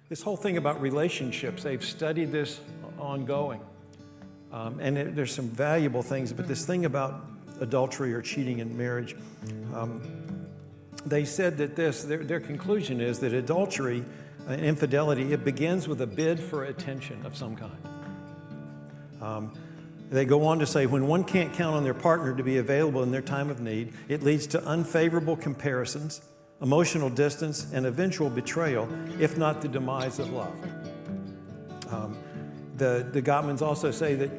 This whole thing about relationships, they've studied this ongoing. There's some valuable things, but this thing about adultery or cheating in marriage, they said that their conclusion is that adultery and infidelity, it begins with a bid for attention of some kind. They go on to say, when one can't count on their partner to be available in their time of need, it leads to unfavorable comparisons, emotional distance, and eventual betrayal, if not the demise of love. The Gottmans also say that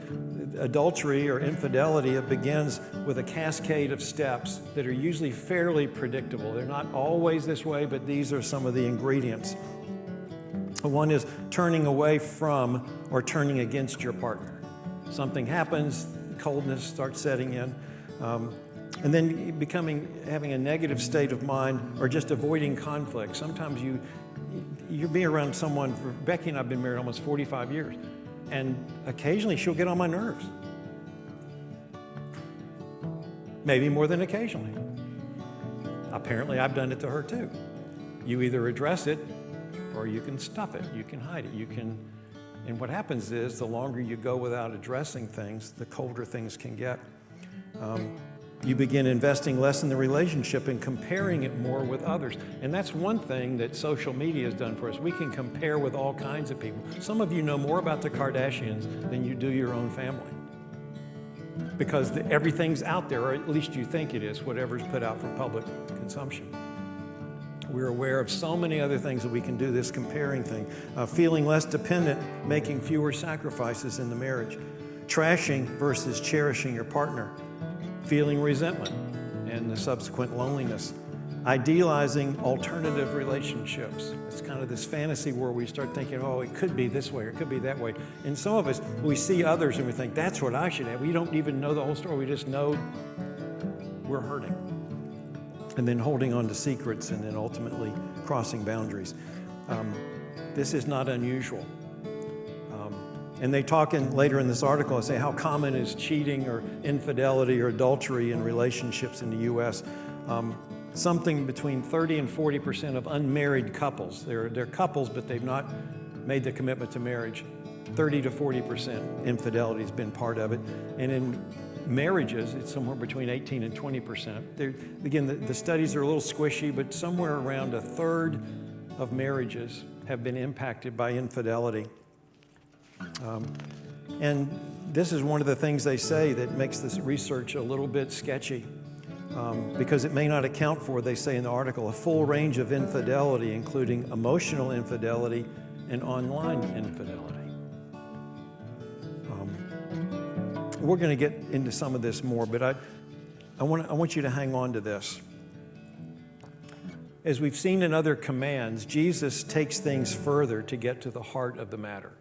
adultery or infidelity, it begins with a cascade of steps that are usually fairly predictable. They're not always this way, but these are some of the ingredients. One is turning away from or turning against your partner. Something happens, coldness starts setting in, and then having a negative state of mind or just avoiding conflict. Sometimes you're being around someone. Becky and I have been married almost 45 years, and occasionally she'll get on my nerves. Maybe more than occasionally. Apparently I've done it to her too. You either address it or you can stuff it, you can hide it, and what happens is the longer you go without addressing things, the colder things can get. You begin investing less in the relationship and comparing it more with others. And that's one thing that social media has done for us. We can compare with all kinds of people. Some of you know more about the Kardashians than you do your own family. Because everything's out there, or at least you think it is, whatever's put out for public consumption. We're aware of so many other things that we can do this comparing thing. Feeling less dependent, making fewer sacrifices in the marriage. Trashing versus cherishing your partner. Feeling resentment and the subsequent loneliness. Idealizing alternative relationships. It's kind of this fantasy where we start thinking, oh, it could be this way or it could be that way. And some of us, we see others and we think, that's what I should have. We don't even know the whole story. We just know we're hurting. And then holding on to secrets and then ultimately crossing boundaries. This is not unusual. And they talk later in this article, I say how common is cheating or infidelity or adultery in relationships in the U.S. Something between 30 and 40% of unmarried couples, they're couples, but they've not made the commitment to marriage. 30 to 40% infidelity has been part of it. And in marriages, it's somewhere between 18 and 20%. Again, the studies are a little squishy, but somewhere around a third of marriages have been impacted by infidelity. And this is one of the things they say that makes this research a little bit sketchy, because it may not account for, they say in the article, a full range of infidelity, including emotional infidelity and online infidelity. We're going to get into some of this more, but I want you to hang on to this. As we've seen in other commands, Jesus takes things further to get to the heart of the matter.